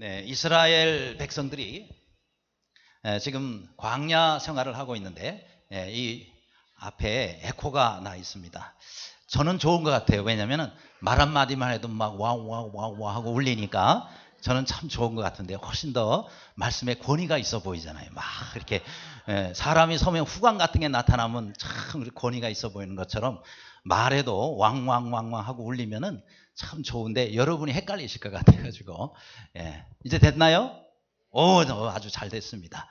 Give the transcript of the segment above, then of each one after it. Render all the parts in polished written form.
네, 이스라엘 백성들이 지금 광야 생활을 하고 있는데 이 앞에 에코가 나 있습니다. 저는 좋은 것 같아요. 왜냐하면 말 한마디만 해도 막 와우 하고 울리니까 저는 참 좋은 것 같은데 훨씬 더 말씀에 권위가 있어 보이잖아요. 막 이렇게 사람이 서면 후광 같은 게 나타나면 참 권위가 있어 보이는 것처럼 말해도 왕왕 하고 울리면은 참 좋은데 여러분이 헷갈리실 것 같아가지고 이제 됐나요? 아주 잘 됐습니다.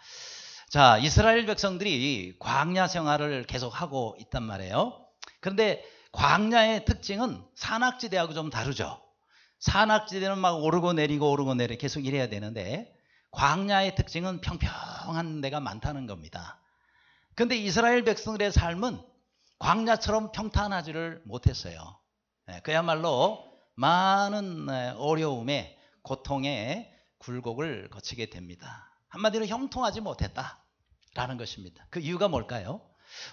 자, 이스라엘 백성들이 광야 생활을 계속 하고 있단 말이에요. 그런데 광야의 특징은 산악지대하고 좀 다르죠. 산악지대는 막 오르고 내리고 계속 이래야 되는데 광야의 특징은 평평한 데가 많다는 겁니다. 그런데 이스라엘 백성들의 삶은 광야처럼 평탄하지를 못했어요. 그야말로 많은 어려움에 고통에 굴곡을 거치게 됩니다. 한마디로 형통하지 못했다라는 것입니다. 그 이유가 뭘까요?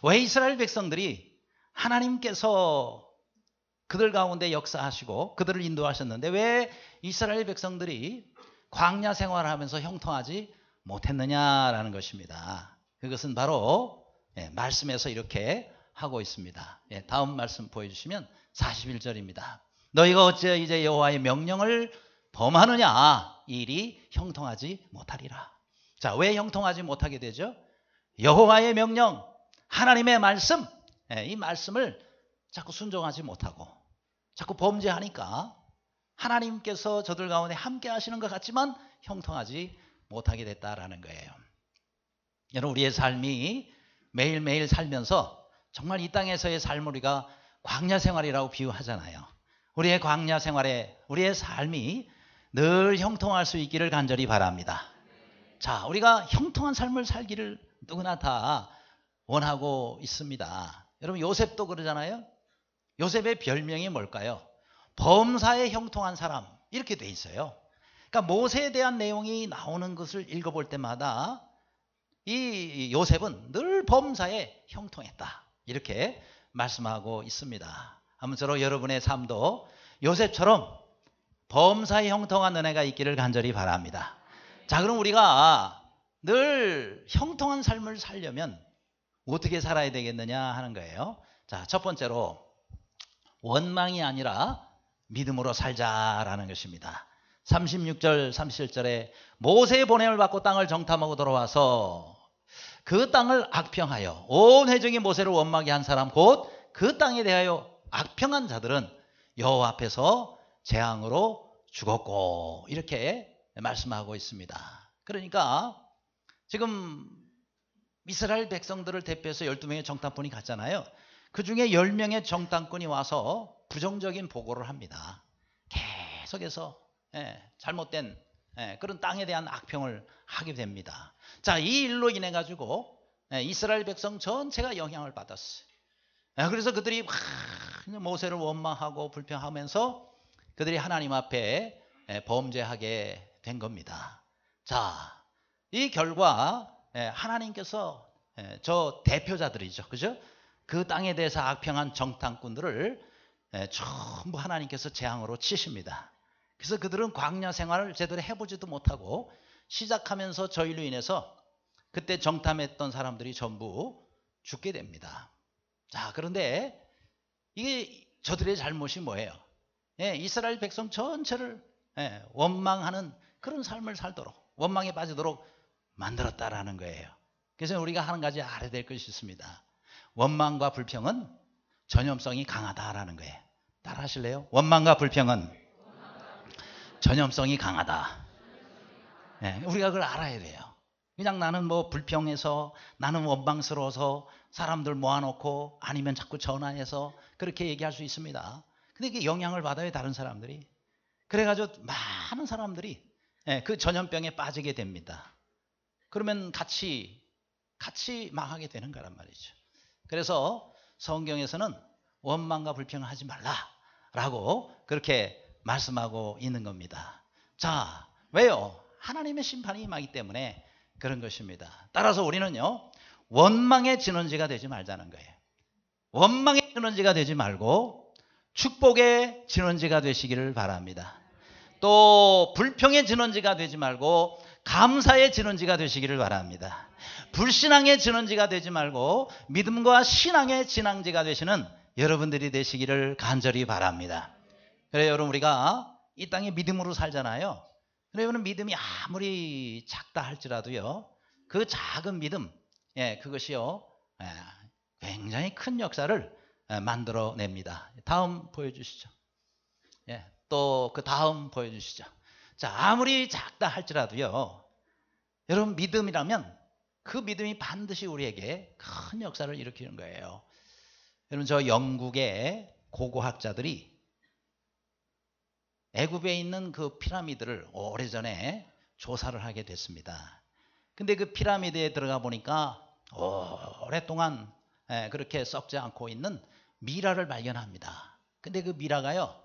왜 이스라엘 백성들이 하나님께서 그들 가운데 역사하시고 그들을 인도하셨는데 왜 이스라엘 백성들이 광야 생활을 하면서 형통하지 못했느냐라는 것입니다. 그것은 바로 말씀에서 이렇게 하고 있습니다. 다음 말씀 보여주시면 41절입니다. 너희가 어찌 이제 여호와의 명령을 범하느냐 이 일이 형통하지 못하리라. 자, 왜 형통하지 못하게 되죠? 여호와의 명령, 하나님의 말씀, 이 말씀을 자꾸 순종하지 못하고 자꾸 범죄하니까 하나님께서 저들 가운데 함께 하시는 것 같지만 형통하지 못하게 됐다라는 거예요. 여러분, 우리의 삶이 매일매일 살면서 정말 이 땅에서의 삶을 우리가 광야 생활이라고 비유하잖아요. 우리의 광야 생활에 우리의 삶이 늘 형통할 수 있기를 간절히 바랍니다. 자, 우리가 형통한 삶을 살기를 누구나 다 원하고 있습니다. 여러분, 요셉도 그러잖아요. 요셉의 별명이 뭘까요? 범사에 형통한 사람, 이렇게 돼 있어요. 그러니까 모세에 대한 내용이 나오는 것을 읽어볼 때마다 이 요셉은 늘 범사에 형통했다, 이렇게 말씀하고 있습니다. 아무쪼록 여러분의 삶도 요셉처럼 범사에 형통한 은혜가 있기를 간절히 바랍니다. 자, 그럼 우리가 늘 형통한 삶을 살려면 어떻게 살아야 되겠느냐 하는 거예요. 자, 첫 번째로 원망이 아니라 믿음으로 살자라는 것입니다. 36절 37절에 모세의 보냄을 받고 땅을 정탐하고 돌아와서 그 땅을 악평하여 온 회중이 모세를 원망하게 한 사람 곧 그 땅에 대하여 악평한 자들은 여호와 앞에서 재앙으로 죽었고, 이렇게 말씀하고 있습니다. 그러니까 지금 이스라엘 백성들을 대표해서 12명의 정탐꾼이 갔잖아요. 그 중에 10명의 정탐꾼이 와서 부정적인 보고를 합니다. 계속해서 잘못된 그런 땅에 대한 악평을 하게 됩니다. 자, 이 일로 인해 가지고 이스라엘 백성 전체가 영향을 받았어요. 그래서 그들이 모세를 원망하고 불평하면서 그들이 하나님 앞에 범죄하게 된 겁니다. 자, 이 결과 하나님께서 저 대표자들이죠, 그죠? 그 땅에 대해서 악평한 정탐꾼들을 전부 하나님께서 재앙으로 치십니다. 그래서 그들은 광야 생활을 제대로 해보지도 못하고 시작하면서 저 일로 인해서 그때 정탐했던 사람들이 전부 죽게 됩니다. 자, 그런데 이게 저들의 잘못이 뭐예요? 이스라엘 백성 전체를 원망하는 그런 삶을 살도록, 원망에 빠지도록 만들었다라는 거예요. 그래서 우리가 한 가지 알아야 될 것이 있습니다. 원망과 불평은 전염성이 강하다라는 거예요. 따라 하실래요? 원망과 불평은 전염성이 강하다. 우리가 그걸 알아야 돼요. 그냥 나는 뭐 불평해서, 나는 원망스러워서 사람들 모아놓고 아니면 자꾸 전화해서 그렇게 얘기할 수 있습니다. 근데 이게 영향을 받아요, 다른 사람들이. 그래가지고 많은 사람들이 그 전염병에 빠지게 됩니다. 그러면 같이 망하게 되는 거란 말이죠. 그래서 성경에서는 원망과 불평을 하지 말라라고 그렇게 말씀하고 있는 겁니다. 자, 왜요? 하나님의 심판이 임하기 때문에 그런 것입니다. 따라서 우리는요, 원망의 진원지가 되지 말자는 거예요. 원망의 진원지가 되지 말고 축복의 진원지가 되시기를 바랍니다. 또 불평의 진원지가 되지 말고 감사의 진원지가 되시기를 바랍니다. 불신앙의 진원지가 되지 말고 믿음과 신앙의 진앙지가 되시는 여러분들이 되시기를 간절히 바랍니다. 그래요, 여러분, 우리가 이 땅에 믿음으로 살잖아요. 그래요, 여러분, 믿음이 아무리 작다 할지라도요, 그 작은 믿음, 그것이요, 굉장히 큰 역사를 만들어냅니다. 다음 보여주시죠. 또 그 다음 보여주시죠. 자, 아무리 작다 할지라도요, 여러분, 믿음이라면 그 믿음이 반드시 우리에게 큰 역사를 일으키는 거예요. 여러분, 저 영국의 고고학자들이 애굽에 있는 그 피라미드를 오래전에 조사를 하게 됐습니다. 근데 그 피라미드에 들어가 보니까 오랫동안 그렇게 썩지 않고 있는 미라를 발견합니다. 근데 그 미라가요,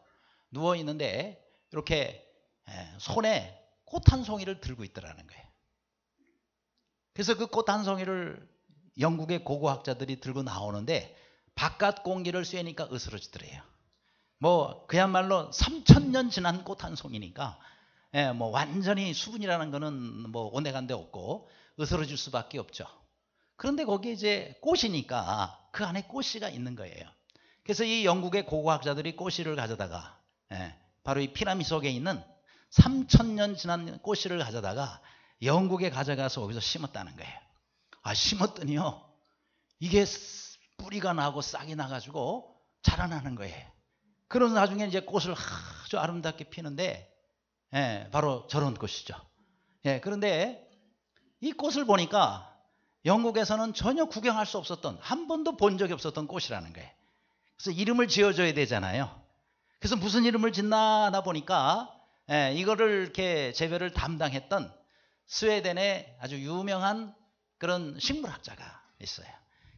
누워 있는데 이렇게 손에 꽃 한 송이를 들고 있더라는 거예요. 그래서 그 꽃 한 송이를 영국의 고고학자들이 들고 나오는데 바깥 공기를 쐬니까 으스러지더래요. 뭐 그야말로 3000년 지난 꽃 한 송이니까 뭐 완전히 수분이라는 거는 뭐 온데간데 없고 으스러질 수밖에 없죠. 그런데 거기에 이제 꽃이니까 그 안에 꽃씨가 있는 거예요. 그래서 이 영국의 고고학자들이 꽃씨를 가져다가 바로 이 피라미드 속에 있는 3000년 지난 꽃씨를 가져다가 영국에 가져가서 거기서 심었다는 거예요. 심었더니요, 이게 뿌리가 나고 싹이 나가지고 자라나는 거예요. 그래서 나중에 이제 꽃을 아주 아름답게 피는데, 바로 저런 꽃이죠. 그런데 이 꽃을 보니까 영국에서는 전혀 구경할 수 없었던, 한 번도 본 적이 없었던 꽃이라는 거예요. 그래서 이름을 지어줘야 되잖아요. 그래서 무슨 이름을 짓나 하다 보니까 이거를 이렇게 재배를 담당했던 스웨덴의 아주 유명한 그런 식물학자가 있어요.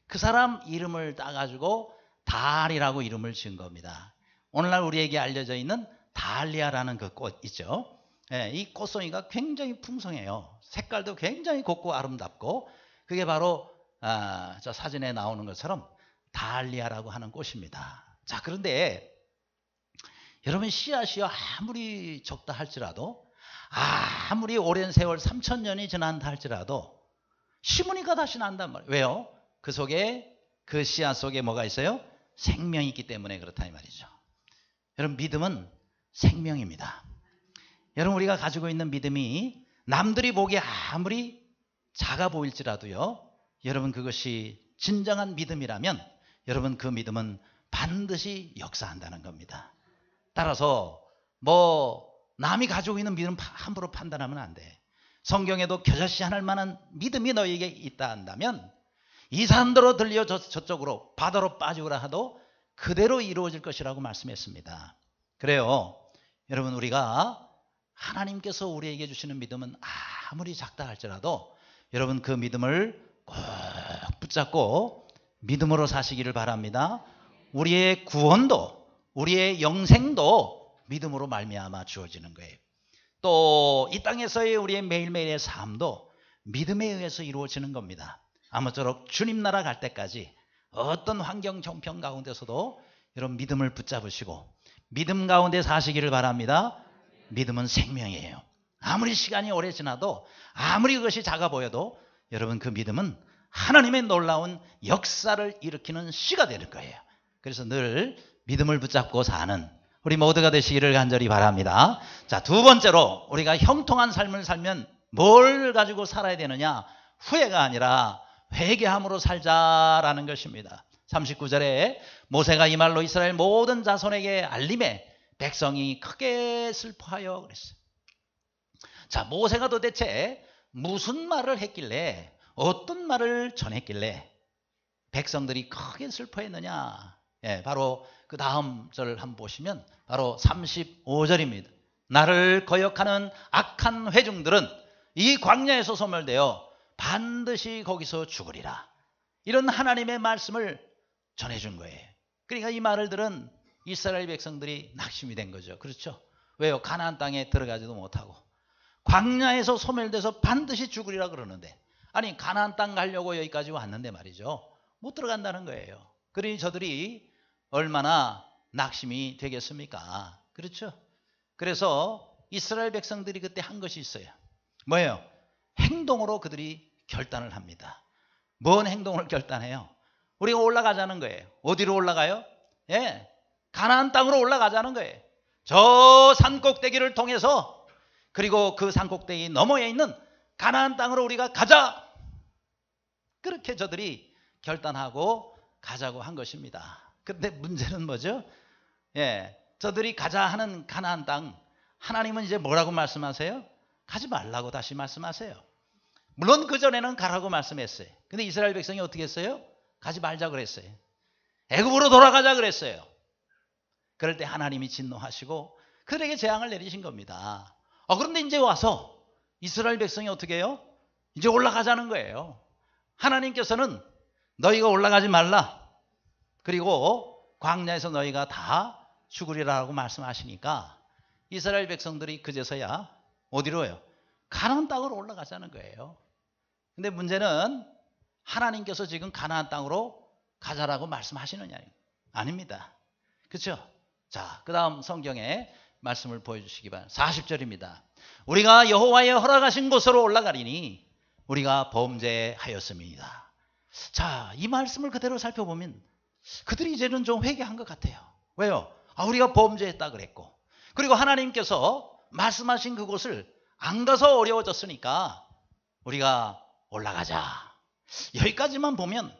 그 사람 이름을 따가지고 달이라고 이름을 지은 겁니다. 오늘날 우리에게 알려져 있는 달리아라는 그 꽃 있죠. 이 꽃송이가 굉장히 풍성해요. 색깔도 굉장히 곱고 아름답고, 그게 바로 저 사진에 나오는 것처럼 달리아라고 하는 꽃입니다. 자, 그런데 여러분, 씨앗이요, 아무리 적다 할지라도, 아무리 오랜 세월 3000년이 지난다 할지라도 심으니까 다시 난단 말이에요. 왜요? 그 속에, 그 씨앗 속에 뭐가 있어요? 생명이 있기 때문에 그렇다 이 말이죠. 여러분, 믿음은 생명입니다. 여러분, 우리가 가지고 있는 믿음이 남들이 보기에 아무리 작아 보일지라도요, 여러분, 그것이 진정한 믿음이라면 여러분, 그 믿음은 반드시 역사한다는 겁니다. 따라서 뭐 남이 가지고 있는 믿음 함부로 판단하면 안 돼. 성경에도 겨자씨 하늘 만한 믿음이 너에게 있다 한다면 이 산더러 들려 저쪽으로 바다로 빠지거라 하도 그대로 이루어질 것이라고 말씀했습니다. 그래요, 여러분, 우리가 하나님께서 우리에게 주시는 믿음은 아무리 작다 할지라도 여러분, 그 믿음을 꼭 붙잡고 믿음으로 사시기를 바랍니다. 우리의 구원도, 우리의 영생도 믿음으로 말미암아 주어지는 거예요. 또 이 땅에서의 우리의 매일매일의 삶도 믿음에 의해서 이루어지는 겁니다. 아무쪼록 주님 나라 갈 때까지 어떤 환경 정평 가운데서도 여러분, 믿음을 붙잡으시고 믿음 가운데 사시기를 바랍니다. 믿음은 생명이에요. 아무리 시간이 오래 지나도, 아무리 그것이 작아 보여도 여러분, 그 믿음은 하나님의 놀라운 역사를 일으키는 씨가 되는 거예요. 그래서 늘 믿음을 붙잡고 사는 우리 모두가 되시기를 간절히 바랍니다. 자, 두 번째로 우리가 형통한 삶을 살면 뭘 가지고 살아야 되느냐? 후회가 아니라 회개함으로 살자라는 것입니다. 39절에 모세가 이 말로 이스라엘 모든 자손에게 알림해 백성이 크게 슬퍼하여 그랬어요. 자, 모세가 도대체 무슨 말을 했길래, 어떤 말을 전했길래 백성들이 크게 슬퍼했느냐? 바로 그 다음 절을 한번 보시면 바로 35절입니다. 나를 거역하는 악한 회중들은 이 광야에서 소멸되어 반드시 거기서 죽으리라. 이런 하나님의 말씀을 전해준 거예요. 그러니까 이 말을 들은 이스라엘 백성들이 낙심이 된 거죠. 그렇죠? 왜요? 가나안 땅에 들어가지도 못하고 광야에서 소멸돼서 반드시 죽으리라 그러는데, 아니 가나안 땅 가려고 여기까지 왔는데 말이죠, 못 들어간다는 거예요. 그러니 저들이 얼마나 낙심이 되겠습니까? 그렇죠? 그래서 이스라엘 백성들이 그때 한 것이 있어요. 뭐예요? 행동으로 그들이 결단을 합니다. 뭔 행동을 결단해요? 우리가 올라가자는 거예요. 어디로 올라가요? 예, 가나안 땅으로 올라가자는 거예요. 저 산꼭대기를 통해서, 그리고 그 산꼭대기 너머에 있는 가나안 땅으로 우리가 가자. 그렇게 저들이 결단하고 가자고 한 것입니다. 그런데 문제는 뭐죠? 예, 저들이 가자 하는 가나안 땅, 하나님은 이제 뭐라고 말씀하세요? 가지 말라고 다시 말씀하세요. 물론 그전에는 가라고 말씀했어요. 근데 이스라엘 백성이 어떻게 했어요? 가지 말자 그랬어요. 애굽으로 돌아가자 그랬어요. 그럴 때 하나님이 진노하시고 그들에게 재앙을 내리신 겁니다. 그런데 이제 와서 이스라엘 백성이 어떻게 해요? 이제 올라가자는 거예요. 하나님께서는 너희가 올라가지 말라, 그리고 광야에서 너희가 다 죽으리라고 말씀하시니까 이스라엘 백성들이 그제서야 어디로요? 가나안 땅으로 올라가자는 거예요. 근데 문제는 하나님께서 지금 가나안 땅으로 가자라고 말씀하시느냐? 아닙니다. 그렇죠? 자, 그 다음 성경에 말씀을 보여주시기 바랍니다. 40절입니다. 우리가 여호와의 허락하신 곳으로 올라가리니 우리가 범죄하였습니다. 자, 이 말씀을 그대로 살펴보면 그들이 이제는 좀 회개한 것 같아요. 왜요? 우리가 범죄했다 그랬고, 그리고 하나님께서 말씀하신 그곳을 안 가서 어려워졌으니까 우리가 올라가자. 여기까지만 보면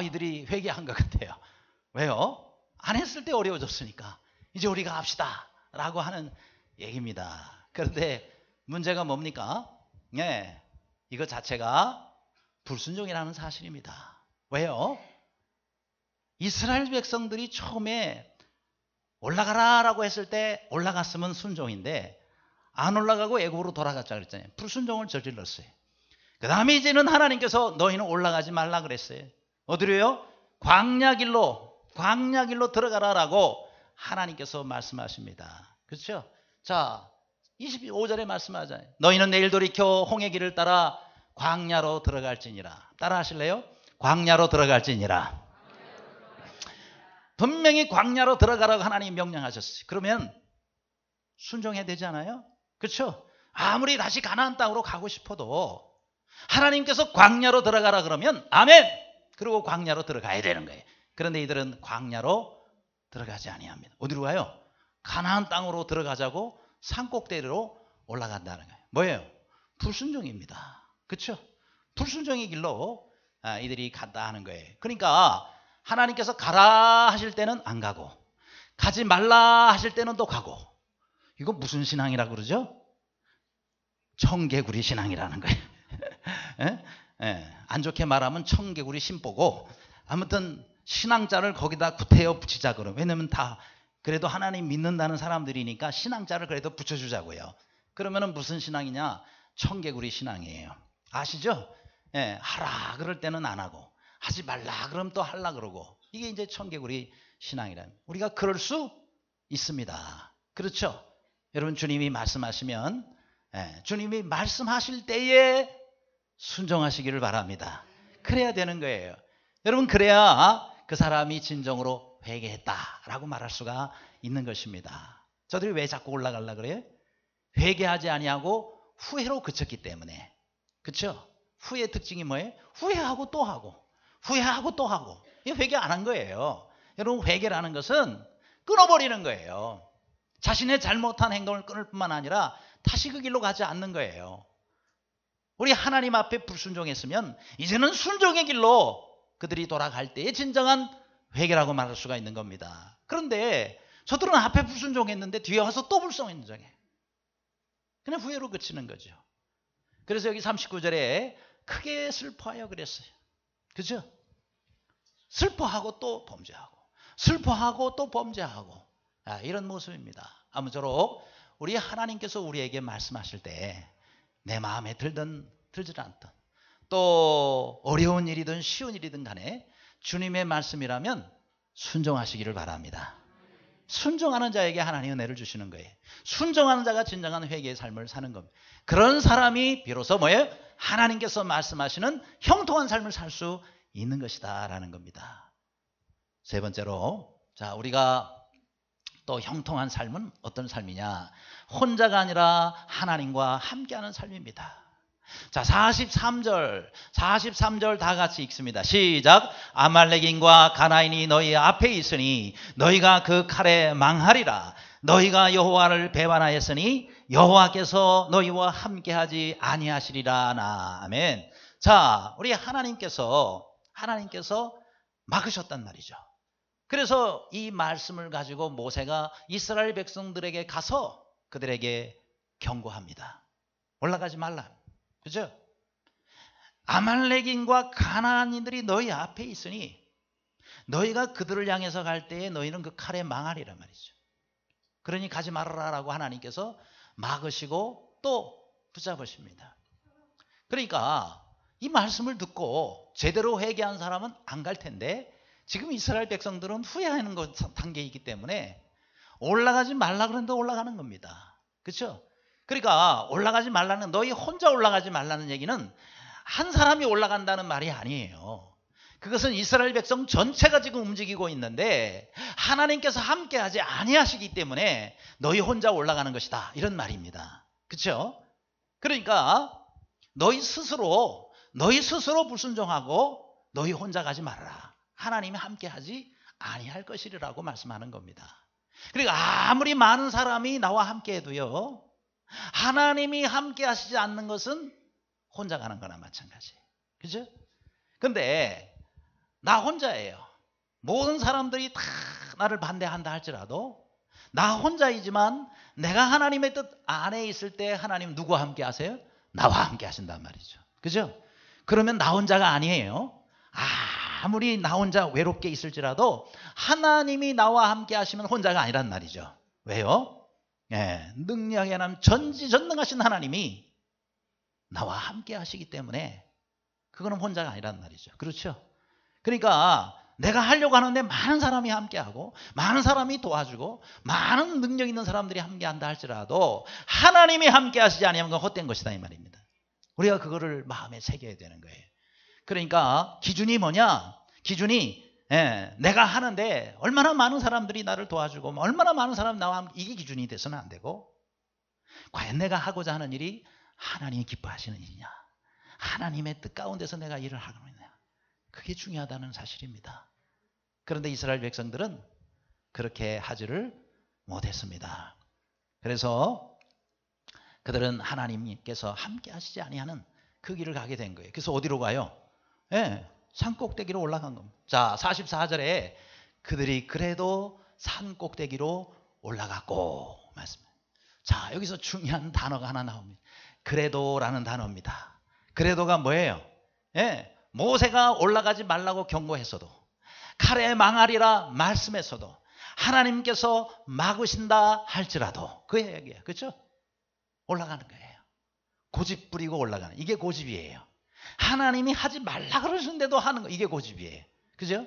이들이 회개한 것 같아요. 왜요? 안 했을 때 어려워졌으니까 이제 우리가 합시다 라고 하는 얘기입니다. 그런데 문제가 뭡니까? 네, 이거 자체가 불순종이라는 사실입니다. 왜요? 이스라엘 백성들이 처음에 올라가라라고 했을 때 올라갔으면 순종인데 안 올라가고 애굽으로 돌아갔자 그랬잖아요. 불순종을 저질렀어요. 그 다음에 이제는 하나님께서 너희는 올라가지 말라 그랬어요. 어디로요? 광야길로 들어가라라고 하나님께서 말씀하십니다. 그렇죠? 자, 25절에 말씀하잖아요. 너희는 내일 돌이켜 홍해 길을 따라 광야로 들어갈지니라. 따라 하실래요? 광야로 들어갈지니라. 분명히 광야로 들어가라고 하나님이 명령하셨어요. 그러면 순종해야 되지 않아요? 그렇죠? 아무리 다시 가나안 땅으로 가고 싶어도 하나님께서 광야로 들어가라 그러면 아멘! 그리고 광야로 들어가야 되는 거예요. 그런데 이들은 광야로 들어가지 아니합니다. 어디로 가요? 가나안 땅으로 들어가자고 산꼭대기로 올라간다는 거예요. 뭐예요? 불순종입니다. 그렇죠? 불순종의 길로 이들이 간다 하는 거예요. 그러니까 하나님께서 가라 하실 때는 안 가고, 가지 말라 하실 때는 또 가고. 이거 무슨 신앙이라고 그러죠? 청개구리 신앙이라는 거예요. 안 좋게 말하면 청개구리 심보고, 아무튼 신앙자를 거기다 구태여 붙이자 그러면, 왜냐면 다 그래도 하나님 믿는다는 사람들이니까 신앙자를 그래도 붙여주자고요. 그러면은 무슨 신앙이냐? 청개구리 신앙이에요. 아시죠? 하라 그럴 때는 안 하고, 하지 말라 그러면 또 하려 그러고, 이게 이제 청개구리 신앙이란. 우리가 그럴 수 있습니다. 그렇죠? 여러분, 주님이 말씀하시면 주님이 말씀하실 때에 순종하시기를 바랍니다. 그래야 되는 거예요. 여러분, 그래야 그 사람이 진정으로 회개했다라고 말할 수가 있는 것입니다. 저들이 왜 자꾸 올라가려고 그래요? 회개하지 아니하고 후회로 그쳤기 때문에. 그렇죠? 후회의 특징이 뭐예요? 후회하고 또 하고, 후회하고 또 하고. 이게 회개 안 한 거예요. 여러분, 회개라는 것은 끊어버리는 거예요. 자신의 잘못한 행동을 끊을 뿐만 아니라 다시 그 길로 가지 않는 거예요. 우리 하나님 앞에 불순종했으면 이제는 순종의 길로 그들이 돌아갈 때의 진정한 회개라고 말할 수가 있는 겁니다. 그런데 저들은 앞에 불순종했는데 뒤에 와서 또 불순종해. 그냥 후회로 그치는 거죠. 그래서 여기 39절에 크게 슬퍼하여 그랬어요. 그죠? 슬퍼하고 또 범죄하고, 슬퍼하고 또 범죄하고, 이런 모습입니다. 아무쪼록 우리 하나님께서 우리에게 말씀하실 때 내 마음에 들든 들지 않든, 또 어려운 일이든 쉬운 일이든 간에 주님의 말씀이라면 순종하시기를 바랍니다. 순종하는 자에게 하나님의 은혜를 주시는 거예요. 순종하는 자가 진정한 회개의 삶을 사는 겁니다. 그런 사람이 비로소 뭐예요? 하나님께서 말씀하시는 형통한 삶을 살 수 있는 것이다 라는 겁니다. 세 번째로, 자, 우리가 또 형통한 삶은 어떤 삶이냐? 혼자가 아니라 하나님과 함께하는 삶입니다. 자, 43절 다 같이 읽습니다. 시작. 아말렉인과 가나인이 너희 앞에 있으니 너희가 그 칼에 망하리라. 너희가 여호와를 배반하였으니 여호와께서 너희와 함께하지 아니하시리라. 아멘. 자, 우리 하나님께서 막으셨단 말이죠. 그래서 이 말씀을 가지고 모세가 이스라엘 백성들에게 가서 그들에게 경고합니다. 올라가지 말라. 그죠? 아말렉인과 가나안인들이 너희 앞에 있으니 너희가 그들을 향해서 갈 때에 너희는 그 칼에 망하리란 말이죠. 그러니 가지 말아라라고 하나님께서 막으시고 또 붙잡으십니다. 그러니까 이 말씀을 듣고 제대로 회개한 사람은 안 갈 텐데 지금 이스라엘 백성들은 후회하는 단계에 있기 때문에 올라가지 말라 그러는데 올라가는 겁니다. 그렇죠? 그러니까 올라가지 말라는, 너희 혼자 올라가지 말라는 얘기는 한 사람이 올라간다는 말이 아니에요. 그것은 이스라엘 백성 전체가 지금 움직이고 있는데 하나님께서 함께하지 아니하시기 때문에 너희 혼자 올라가는 것이다, 이런 말입니다. 그렇죠? 그러니까 너희 스스로 불순종하고 너희 혼자 가지 말아라. 하나님이 함께하지 아니할 것이라고 말씀하는 겁니다. 그리고 아무리 많은 사람이 나와 함께해도요, 하나님이 함께하시지 않는 것은 혼자 가는 거나 마찬가지예요. 그죠? 근데 나 혼자예요. 모든 사람들이 다 나를 반대한다 할지라도 나 혼자이지만 내가 하나님의 뜻 안에 있을 때 하나님 누구와 함께 하세요? 나와 함께 하신단 말이죠. 그죠? 그러면 나 혼자가 아니에요. 아무리 나 혼자 외롭게 있을지라도 하나님이 나와 함께 하시면 혼자가 아니란 말이죠. 왜요? 능력의 하나님, 전지전능하신 하나님이 나와 함께 하시기 때문에 그거는 혼자가 아니란 말이죠. 그렇죠? 그러니까 내가 하려고 하는데 많은 사람이 함께하고 많은 사람이 도와주고 많은 능력 있는 사람들이 함께한다 할지라도 하나님이 함께하시지 않으면 그건 헛된 것이다, 이 말입니다. 우리가 그거를 마음에 새겨야 되는 거예요. 그러니까 기준이 뭐냐? 기준이 내가 하는데 얼마나 많은 사람들이 나를 도와주고 얼마나 많은 사람이 나와 함께, 이게 기준이 돼서는 안 되고, 과연 내가 하고자 하는 일이 하나님이 기뻐하시는 일이냐, 하나님의 뜻 가운데서 내가 일을 하고 있느냐, 그게 중요하다는 사실입니다. 그런데 이스라엘 백성들은 그렇게 하지를 못했습니다. 그래서 그들은 하나님께서 함께 하시지 아니하는 그 길을 가게 된 거예요. 그래서 어디로 가요? 산 꼭대기로 올라간 겁니다. 자, 44절에 그들이 그래도 산 꼭대기로 올라갔고 말씀입니다. 자, 여기서 중요한 단어가 하나 나옵니다. 그래도라는 단어입니다. 그래도가 뭐예요? 모세가 올라가지 말라고 경고했어도, 칼에 망하리라 말씀했어도, 하나님께서 막으신다 할지라도, 그 얘기예요. 그렇죠? 올라가는 거예요. 고집 부리고 올라가는, 이게 고집이에요. 하나님이 하지 말라 그러시는데도 하는 거, 이게 고집이에요. 그죠?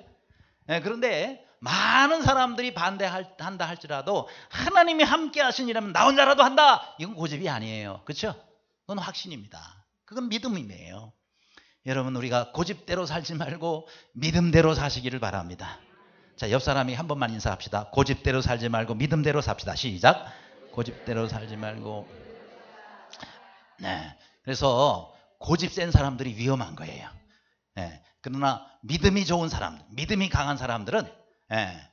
그런데 많은 사람들이 반대한다 할지라도 하나님이 함께 하신 일이라면 나 혼자라도 한다, 이건 고집이 아니에요. 그렇죠? 그건 확신입니다. 그건 믿음이에요. 여러분, 우리가 고집대로 살지 말고 믿음대로 사시기를 바랍니다. 자, 옆 사람이 한 번만 인사합시다. 고집대로 살지 말고 믿음대로 삽시다. 시작. 고집대로 살지 말고. 그래서 고집 센 사람들이 위험한 거예요. 그러나 믿음이 좋은 사람들, 믿음이 강한 사람들은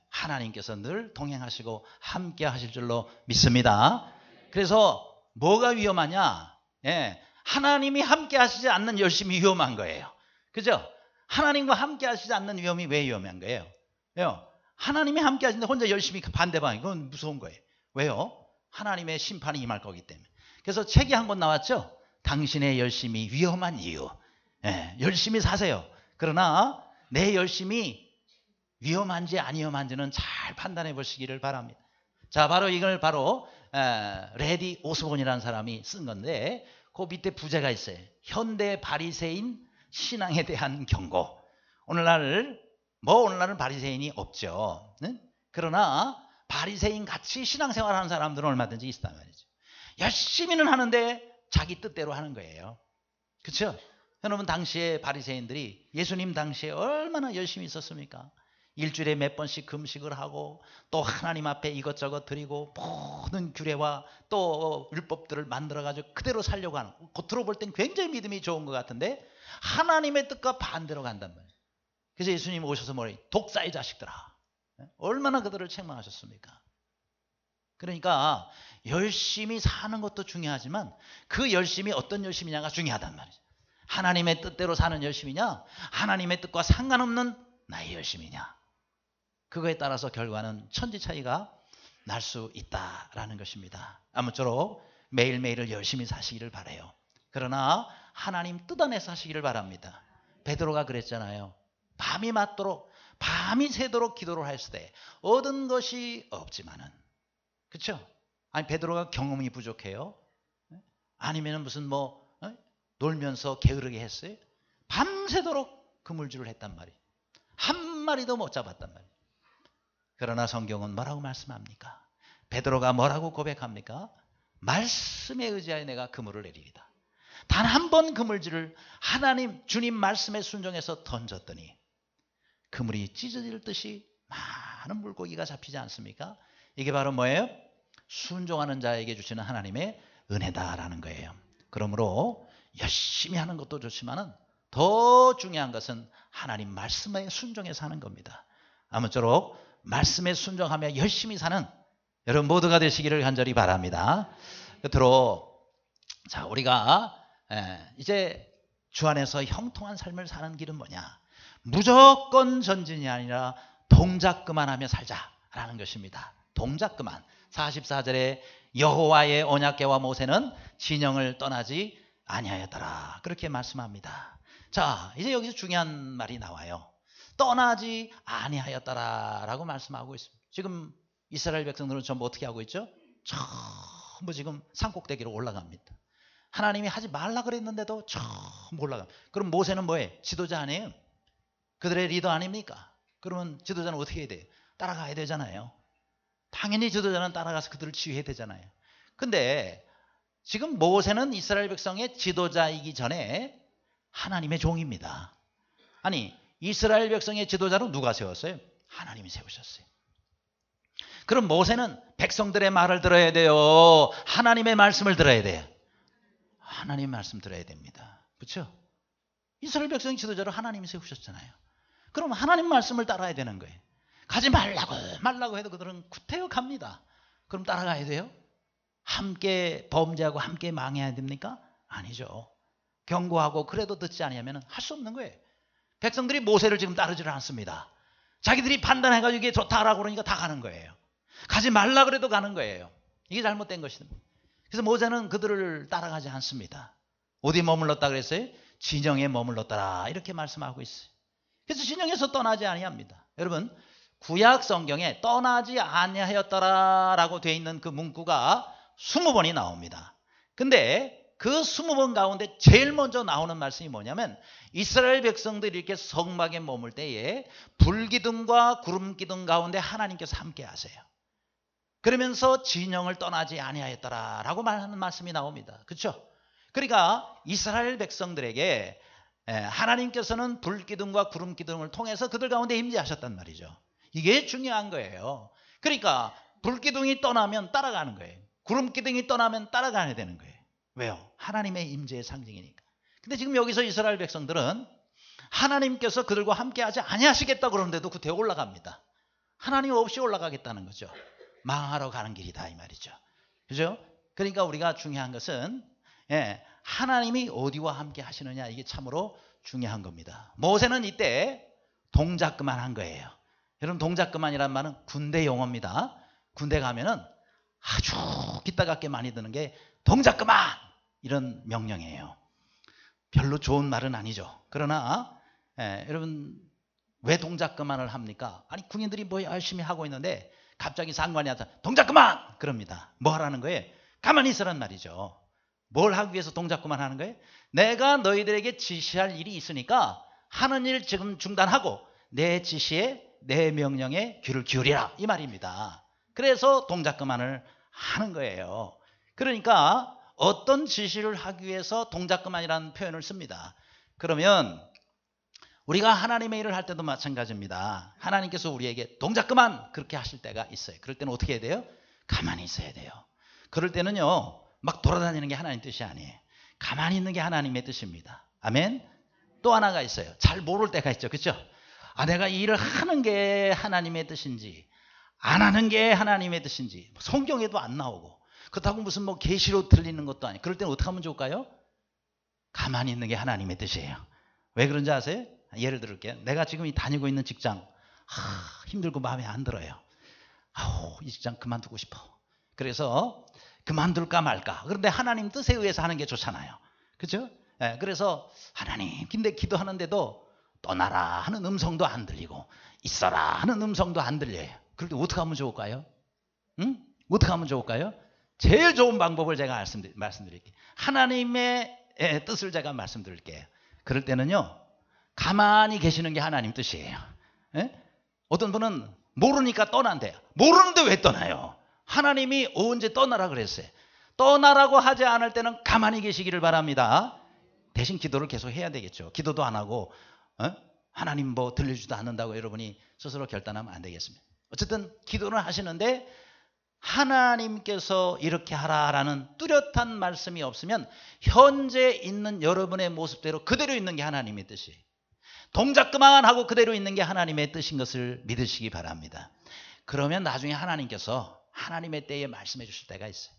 하나님께서 늘 동행하시고 함께 하실 줄로 믿습니다. 그래서 뭐가 위험하냐? 하나님이 함께 하시지 않는 열심이 위험한 거예요. 그죠? 하나님과 함께 하시지 않는 위험이 왜 위험한 거예요? 왜요? 하나님이 함께 하시는데 혼자 열심히 반대방, 이건 무서운 거예요. 왜요? 하나님의 심판이 임할 거기 때문에. 그래서 책이 한 권 나왔죠? 당신의 열심이 위험한 이유. 열심히 사세요. 그러나 내 열심이 위험한지 안 위험한지는 잘 판단해 보시기를 바랍니다. 자, 바로 이걸 레디 오스본이라는 사람이 쓴 건데, 그 밑에 부제가 있어요. 현대 바리새인 신앙에 대한 경고. 오늘날은 바리새인이 없죠. 그러나 바리새인 같이 신앙생활하는 사람들은 얼마든지 있단 말이죠. 열심히는 하는데 자기 뜻대로 하는 거예요. 그렇죠? 여러분, 당시에 바리새인들이 예수님 당시에 얼마나 열심히 있었습니까? 일주일에 몇 번씩 금식을 하고 또 하나님 앞에 이것저것 드리고 모든 규례와 또 율법들을 만들어가지고 그대로 살려고 하는, 겉으로 볼 땐 굉장히 믿음이 좋은 것 같은데 하나님의 뜻과 반대로 간단 말이에요. 그래서 예수님 오셔서 뭐래? 독사의 자식들아. 얼마나 그들을 책망하셨습니까? 그러니까 열심히 사는 것도 중요하지만 그 열심이 어떤 열심이냐가 중요하단 말이죠. 하나님의 뜻대로 사는 열심이냐, 하나님의 뜻과 상관없는 나의 열심이냐, 그거에 따라서 결과는 천지 차이가 날 수 있다라는 것입니다. 아무쪼록 매일매일을 열심히 사시기를 바라요. 그러나 하나님 뜻 안에 사시기를 바랍니다. 베드로가 그랬잖아요. 밤이 맞도록, 밤이 새도록 기도를 했을 때 얻은 것이 없지만은, 그렇죠? 아니 베드로가 경험이 부족해요? 아니면 무슨 놀면서 게으르게 했어요? 밤새도록 그물질을 했단 말이에요. 한 마리도 못 잡았단 말이에요. 그러나 성경은 뭐라고 말씀합니까? 베드로가 뭐라고 고백합니까? 말씀에 의지하여 내가 그물을 내리리다. 단 한 번 그물질을 하나님 주님 말씀에 순종해서 던졌더니 그물이 찢어질 듯이 많은 물고기가 잡히지 않습니까? 이게 바로 뭐예요? 순종하는 자에게 주시는 하나님의 은혜다라는 거예요. 그러므로 열심히 하는 것도 좋지만은 더 중요한 것은 하나님 말씀에 순종해서 하는 겁니다. 아무쪼록 말씀에 순종하며 열심히 사는 여러분 모두가 되시기를 간절히 바랍니다. 끝으로 자, 우리가 이제 주 안에서 형통한 삶을 사는 길은 뭐냐? 무조건 전진이 아니라 동작 그만하며 살자라는 것입니다. 동작 그만. 44절에 여호와의 언약궤와 모세는 진영을 떠나지 아니하였더라, 그렇게 말씀합니다. 자, 이제 여기서 중요한 말이 나와요. 떠나지 아니하였더라라고 말씀하고 있습니다. 지금 이스라엘 백성들은 전부 어떻게 하고 있죠? 전부 지금 산꼭대기로 올라갑니다. 하나님이 하지 말라 그랬는데도 전부 올라갑니다. 그럼 모세는 뭐해? 지도자 아니에요? 그들의 리더 아닙니까? 그러면 지도자는 어떻게 해야 돼요? 따라가야 되잖아요. 당연히 지도자는 따라가서 그들을 지휘해야 되잖아요. 근데 지금 모세는 이스라엘 백성의 지도자이기 전에 하나님의 종입니다. 아니, 이스라엘 백성의 지도자로 누가 세웠어요? 하나님이 세우셨어요. 그럼 모세는 백성들의 말을 들어야 돼요? 하나님의 말씀을 들어야 돼요? 하나님의 말씀 들어야 됩니다. 그렇죠? 이스라엘 백성의 지도자로 하나님이 세우셨잖아요. 그럼 하나님 말씀을 따라야 되는 거예요. 가지 말라고 해도 그들은 구태여 갑니다. 그럼 따라가야 돼요? 함께 범죄하고 함께 망해야 됩니까? 아니죠. 경고하고 그래도 듣지 아니하면 할 수 없는 거예요. 백성들이 모세를 지금 따르지를 않습니다. 자기들이 판단해가지고 이게 좋다라고 그러니까 다 가는 거예요. 가지 말라 그래도 가는 거예요. 이게 잘못된 것입니다. 그래서 모세는 그들을 따라가지 않습니다. 어디 머물렀다 그랬어요? 진영에 머물렀더라, 이렇게 말씀하고 있어요. 그래서 진영에서 떠나지 아니합니다. 여러분, 구약 성경에 떠나지 아니하였더라라고 되어 있는 그 문구가 20번이 나옵니다. 근데 그 20번 가운데 제일 먼저 나오는 말씀이 뭐냐면, 이스라엘 백성들이 이렇게 성막에 머물 때에 불기둥과 구름기둥 가운데 하나님께서 함께 하세요. 그러면서 진영을 떠나지 아니하였더라라고 말하는 말씀이 나옵니다. 그렇죠? 그러니까 이스라엘 백성들에게 하나님께서는 불기둥과 구름기둥을 통해서 그들 가운데 임재하셨단 말이죠. 이게 중요한 거예요. 그러니까 불기둥이 떠나면 따라가는 거예요. 구름기둥이 떠나면 따라가야 되는 거예요. 왜요? 하나님의 임재의 상징이니까. 근데 지금 여기서 이스라엘 백성들은 하나님께서 그들과 함께 하지 아니하시겠다 그러는데도 그때 올라갑니다. 하나님 없이 올라가겠다는 거죠. 망하러 가는 길이다 이 말이죠. 그죠? 그러니까 우리가 중요한 것은 하나님이 어디와 함께 하시느냐, 이게 참으로 중요한 겁니다. 모세는 이때 동작 그만한 거예요. 여러분, 동작 그만이란 말은 군대 용어입니다. 군대 가면은 아주 기따갑게 많이 드는 게 동작 그만, 이런 명령이에요. 별로 좋은 말은 아니죠. 그러나 여러분, 왜 동작 그만을 합니까? 아니, 군인들이 뭐 열심히 하고 있는데 갑자기 상관이 와서 동작 그만! 그럽니다. 뭐 하라는 거예요? 가만히 있으란 말이죠. 뭘 하기 위해서 동작 그만 하는 거예요? 내가 너희들에게 지시할 일이 있으니까 하는 일 지금 중단하고 내 지시에, 내 명령에 귀를 기울이라, 이 말입니다. 그래서 동작 그만을 하는 거예요. 그러니까 어떤 지시를 하기 위해서 동작 그만이라는 표현을 씁니다. 그러면 우리가 하나님의 일을 할 때도 마찬가지입니다. 하나님께서 우리에게 동작 그만 그렇게 하실 때가 있어요. 그럴 때는 어떻게 해야 돼요? 가만히 있어야 돼요. 그럴 때는요, 막 돌아다니는 게 하나님 뜻이 아니에요. 가만히 있는 게 하나님의 뜻입니다. 아멘. 또 하나가 있어요. 잘 모를 때가 있죠. 그렇죠? 내가 이 일을 하는 게 하나님의 뜻인지 안 하는 게 하나님의 뜻인지 성경에도 안 나오고, 그렇다고 무슨 뭐 계시로 들리는 것도 아니고, 그럴 때는 어떻게 하면 좋을까요? 가만히 있는 게 하나님의 뜻이에요. 왜 그런지 아세요? 예를 들을게요. 내가 지금 다니고 있는 직장 힘들고 마음에 안 들어요. 이 직장 그만두고 싶어. 그래서 그만둘까 말까. 그런데 하나님 뜻에 의해서 하는 게 좋잖아요. 그렇죠? 그래서 하나님, 근데 기도하는데도 떠나라 하는 음성도 안 들리고 있어라 하는 음성도 안 들려요. 그럴 때 어떻게 하면 좋을까요? 응? 어떻게 하면 좋을까요? 제일 좋은 방법을 제가 말씀드릴게요. 하나님의 뜻을 제가 말씀드릴게요. 그럴 때는요, 가만히 계시는 게 하나님 뜻이에요. 어떤 분은 모르니까 떠난대요. 모르는데 왜 떠나요? 하나님이 언제 떠나라 그랬어요? 떠나라고 하지 않을 때는 가만히 계시기를 바랍니다. 대신 기도를 계속 해야 되겠죠. 기도도 안 하고 하나님 뭐 들려주지도 않는다고 여러분이 스스로 결단하면 안 되겠습니다. 어쨌든 기도를 하시는데 하나님께서 이렇게 하라라는 뚜렷한 말씀이 없으면 현재 있는 여러분의 모습대로 그대로 있는 게 하나님의 뜻이에요. 동작 그만 하고 그대로 있는 게 하나님의 뜻인 것을 믿으시기 바랍니다. 그러면 나중에 하나님께서 하나님의 때에 말씀해 주실 때가 있어요.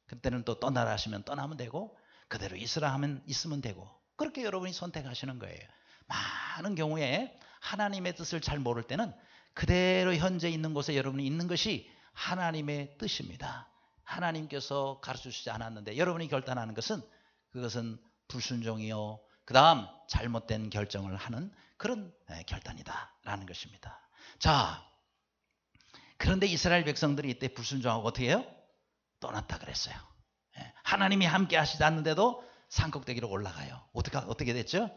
그때는 또 떠나라 하시면 떠나면 되고, 그대로 있으라 하면 있으면 되고, 그렇게 여러분이 선택하시는 거예요. 많은 경우에 하나님의 뜻을 잘 모를 때는 그대로 현재 있는 곳에 여러분이 있는 것이 하나님의 뜻입니다. 하나님께서 가르쳐주시지 않았는데 여러분이 결단하는 것은, 그것은 불순종이요, 그 다음 잘못된 결정을 하는 그런 결단이다라는 것입니다. 자, 그런데 이스라엘 백성들이 이때 불순종하고 어떻게 해요? 떠났다 그랬어요. 하나님이 함께 하시지 않는데도 산꼭대기로 올라가요. 어떻게 됐죠?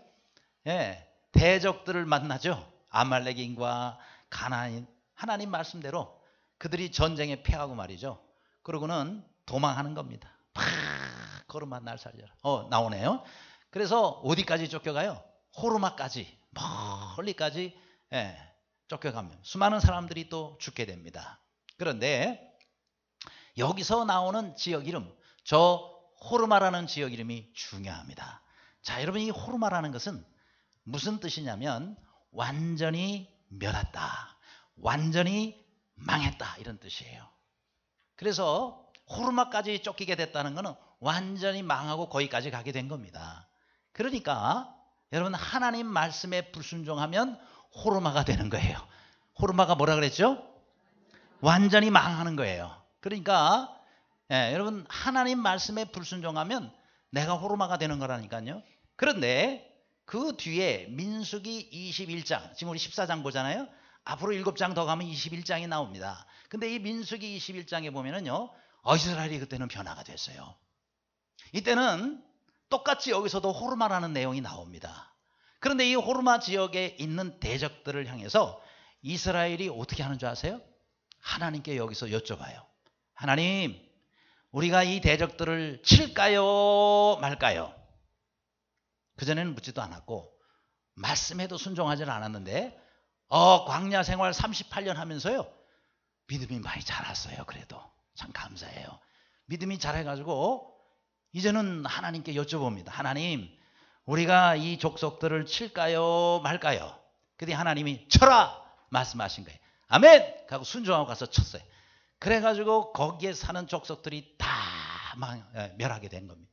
대적들을 만나죠. 아말렉인과 가나안인. 하나님 말씀대로 그들이 전쟁에 패하고 말이죠. 그러고는 도망하는 겁니다. 팍 걸음만 날 살려라. 나오네요. 그래서 어디까지 쫓겨가요? 호르마까지, 멀리까지 쫓겨가면 수많은 사람들이 또 죽게 됩니다. 그런데 여기서 나오는 지역 이름, 저 호르마라는 지역 이름이 중요합니다. 자, 여러분, 이 호르마라는 것은 무슨 뜻이냐면 완전히 멸했다, 완전히 망했다, 이런 뜻이에요. 그래서 호르마까지 쫓기게 됐다는 것은 완전히 망하고 거기까지 가게 된 겁니다. 그러니까 여러분, 하나님 말씀에 불순종하면 호르마가 되는 거예요. 호르마가 뭐라 그랬죠? 완전히 망하는 거예요. 그러니까 여러분, 하나님 말씀에 불순종하면 내가 호르마가 되는 거라니까요. 그런데 그 뒤에 민수기 21장, 지금 우리 14장 보잖아요. 앞으로 7장 더 가면 21장이 나옵니다. 근데 이 민수기 21장에 보면은요, 이스라엘이 그때는 변화가 됐어요. 이때는 똑같이 여기서도 호르마라는 내용이 나옵니다. 그런데 이 호르마 지역에 있는 대적들을 향해서 이스라엘이 어떻게 하는 줄 아세요? 하나님께 여기서 여쭤봐요. 하나님, 우리가 이 대적들을 칠까요 말까요? 그전에는 묻지도 않았고 말씀에도 순종하지는 않았는데 광야 생활 38년 하면서요, 믿음이 많이 자랐어요. 그래도 참 감사해요. 믿음이 자라가지고 이제는 하나님께 여쭤봅니다. 하나님, 우리가 이 족속들을 칠까요 말까요? 근데 하나님이 쳐라 말씀하신 거예요. 아멘! 하고 순종하고 가서 쳤어요. 그래가지고 거기에 사는 족속들이 다 멸하게 된 겁니다.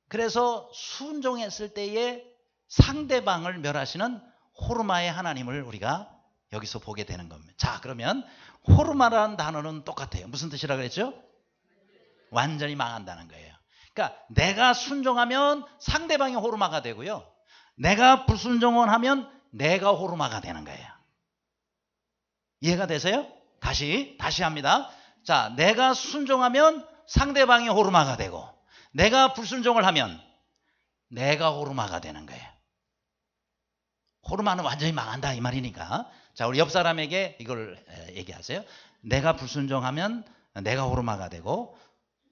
그래서 순종했을 때에 상대방을 멸하시는 호르마의 하나님을 우리가 여기서 보게 되는 겁니다. 자, 그러면 호르마라는 단어는 똑같아요. 무슨 뜻이라고 그랬죠? 완전히 망한다는 거예요. 그러니까 내가 순종하면 상대방이 호르마가 되고요, 내가 불순종을 하면 내가 호르마가 되는 거예요. 이해가 되세요? 다시 합니다. 자, 내가 순종하면 상대방이 호르마가 되고, 내가 불순종을 하면 내가 호르마가 되는 거예요. 호르마는 완전히 망한다 이 말이니까. 자, 우리 옆 사람에게 이걸 얘기하세요. 내가 불순종하면 내가 호르마가 되고,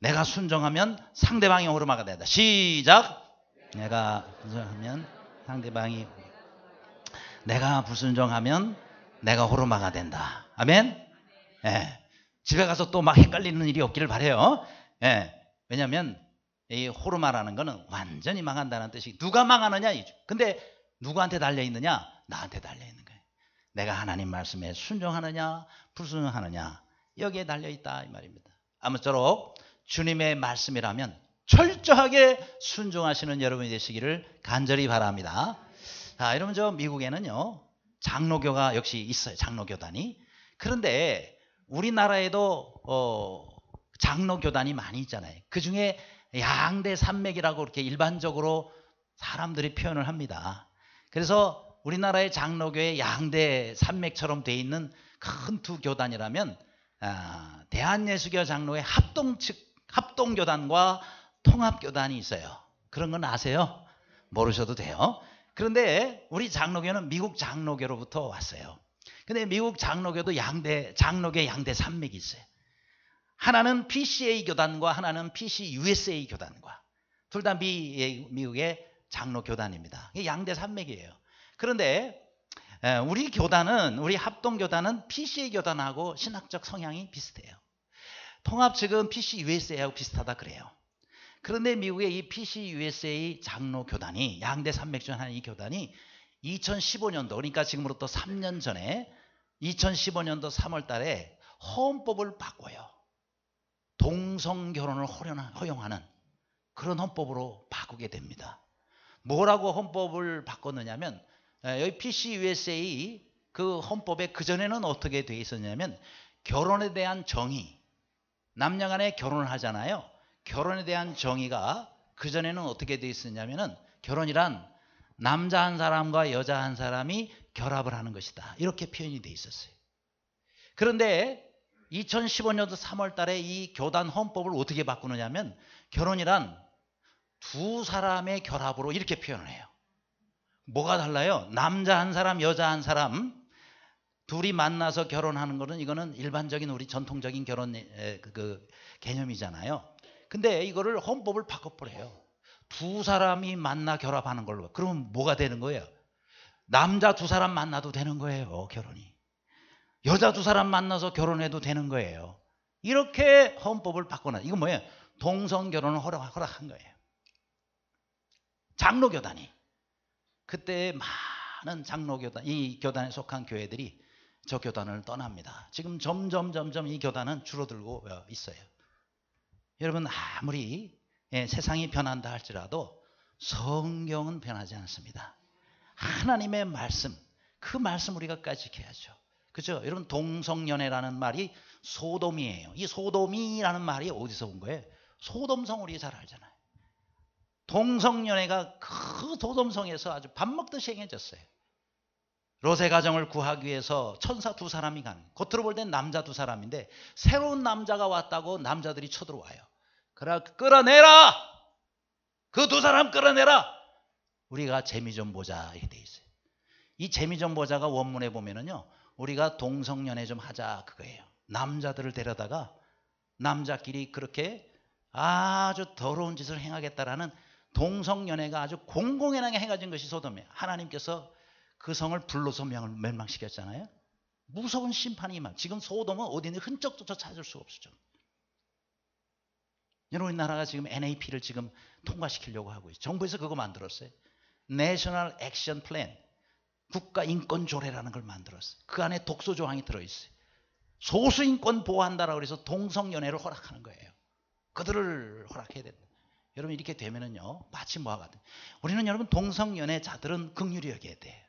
내가 순종하면 상대방이 호르마가 된다. 시작. 내가 순종하면 상대방이. 내가 불순종하면 내가 호르마가 된다. 아멘. 예. 집에 가서 또 막 헷갈리는 일이 없기를 바라요. 예. 왜냐하면 이 호르마라는 거는 완전히 망한다는 뜻이, 누가 망하느냐. 근데 누구한테 달려있느냐? 나한테 달려있는 거예요. 내가 하나님 말씀에 순종하느냐 불순종하느냐, 여기에 달려있다 이 말입니다. 아무쪼록 주님의 말씀이라면 철저하게 순종하시는 여러분이 되시기를 간절히 바랍니다. 자, 여러분, 저 미국에는요 장로교가 역시 있어요. 장로교단이. 그런데 우리나라에도 장로교단이 많이 있잖아요. 그 중에 양대 산맥이라고 이렇게 일반적으로 사람들이 표현을 합니다. 그래서 우리나라의 장로교의 양대 산맥처럼 돼 있는 큰 두 교단이라면 대한예수교 장로의 합동교단과 통합교단이 있어요. 그런 건 아세요? 모르셔도 돼요. 그런데 우리 장로교는 미국 장로교로부터 왔어요. 근데 미국 장로교도 장로교의 양대 산맥이 있어요. 하나는 PCA 교단과 하나는 PCUSA 교단과, 둘 다 미국의 장로교단입니다. 이게 양대 산맥이에요. 그런데 우리 교단은, 우리 합동교단은 PCA 교단하고 신학적 성향이 비슷해요. 통합 측은 PCUSA하고 비슷하다 그래요. 그런데 미국의 이 PCUSA 장로교단이, 양대 산맥 중 하나인 이 교단이 2015년도, 그러니까 지금으로부터 3년 전에 2015년도 3월 달에 헌법을 바꿔요. 동성결혼을 허용하는 그런 헌법으로 바꾸게 됩니다. 뭐라고 헌법을 바꿨느냐면, 여기 PCUSA 그 헌법에 그전에는 어떻게 되어 있었냐면, 결혼에 대한 정의, 남녀 간에 결혼을 하잖아요. 결혼에 대한 정의가 그전에는 어떻게 되어 있었냐면은, 결혼이란 남자 한 사람과 여자 한 사람이 결합을 하는 것이다, 이렇게 표현이 되어 있었어요. 그런데 2015년도 3월 달에 이 교단 헌법을 어떻게 바꾸느냐면, 결혼이란 두 사람의 결합으로 이렇게 표현을 해요. 뭐가 달라요? 남자 한 사람, 여자 한 사람 둘이 만나서 결혼하는 거는, 이거는 일반적인 우리 전통적인 결혼 그 개념이잖아요. 근데 이거를 헌법을 바꿔버려요. 두 사람이 만나 결합하는 걸로. 그러면 뭐가 되는 거예요? 남자 두 사람 만나도 되는 거예요, 결혼이. 여자 두 사람 만나서 결혼해도 되는 거예요. 이렇게 헌법을 바꿔놔. 이건 뭐예요? 동성 결혼을 허락한 거예요. 장로교단이. 그때 많은 장로교단, 이 교단에 속한 교회들이 저 교단을 떠납니다. 지금 점점 이 교단은 줄어들고 있어요. 여러분, 아무리 세상이 변한다 할지라도 성경은 변하지 않습니다. 하나님의 말씀, 그 말씀 우리가 지켜야죠. 그죠? 여러분, 동성연애라는 말이 소돔이에요. 이 소돔이라는 말이 어디서 온 거예요? 소돔성 우리 잘 알잖아요. 동성연애가 그 소돔성에서 아주 밥 먹듯이 행해졌어요. 롯의 가정을 구하기 위해서 천사 두 사람이 가는, 겉으로 볼 땐 남자 두 사람인데 새로운 남자가 왔다고 남자들이 쳐들어와요. 그래, 끌어내라! 그 두 사람 끌어내라! 우리가 재미 좀 보자, 이렇게 돼 있어요. 이 재미 좀 보자가 원문에 보면은요, 우리가 동성연애 좀 하자, 그거예요. 남자들을 데려다가 남자끼리 그렇게 아주 더러운 짓을 행하겠다라는 동성연애가 아주 공공연하게 행해진 것이 소돔이에요. 하나님께서 그 성을 불로서 멸망시켰잖아요. 무서운 심판이 막. 지금 소돔은 어디 있는지 흔적조차 찾을 수가 없죠. 여러분, 우리나라가 지금 NAP를 지금 통과시키려고 하고 있어요. 정부에서 그거 만들었어요. National Action Plan, 국가인권조례라는 걸 만들었어요. 그 안에 독소 조항이 들어있어요. 소수인권 보호한다라고 해서 동성연애를 허락하는 거예요. 그들을 허락해야 된다. 여러분, 이렇게 되면은요, 마치 뭐와 같아요. 우리는 여러분, 동성연애자들은 긍휼히 여겨야 돼요.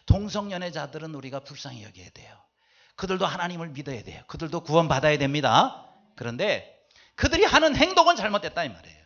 동성연애자들은 우리가 불쌍히 여겨야 돼요. 그들도 하나님을 믿어야 돼요. 그들도 구원받아야 됩니다. 그런데 그들이 하는 행동은 잘못됐다 이 말이에요.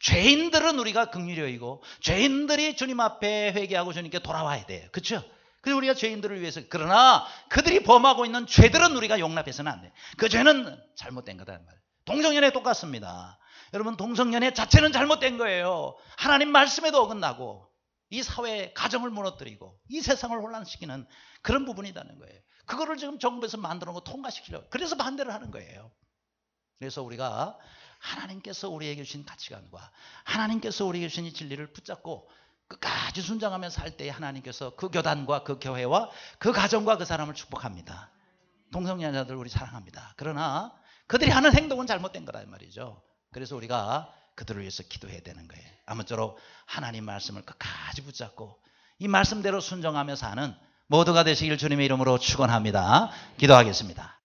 죄인들은 우리가 긍휼히 여기고, 죄인들이 주님 앞에 회개하고 주님께 돌아와야 돼요. 그렇죠? 그래서 우리가 죄인들을 위해서. 그러나 그들이 범하고 있는 죄들은 우리가 용납해서는 안 돼요. 그 죄는 잘못된 거다 이 말이에요. 동성연애 똑같습니다. 여러분, 동성연애 자체는 잘못된 거예요. 하나님 말씀에도 어긋나고, 이 사회의 가정을 무너뜨리고 이 세상을 혼란시키는 그런 부분이 있다는 거예요. 그거를 지금 정부에서 만들어 놓고 통과시키려고, 그래서 반대를 하는 거예요. 그래서 우리가 하나님께서 우리에게 주신 가치관과 하나님께서 우리에게 주신 이 진리를 붙잡고 끝까지 순종하며 살 때 하나님께서 그 교단과 그 교회와 그 가정과 그 사람을 축복합니다. 동성연자들 우리 사랑합니다. 그러나 그들이 하는 행동은 잘못된 거라 말이죠. 그래서 우리가 그들을 위해서 기도해야 되는 거예요. 아무쪼록 하나님 말씀을 끝까지 붙잡고 이 말씀대로 순종하며 사는 모두가 되시길 주님의 이름으로 축원합니다. 기도하겠습니다.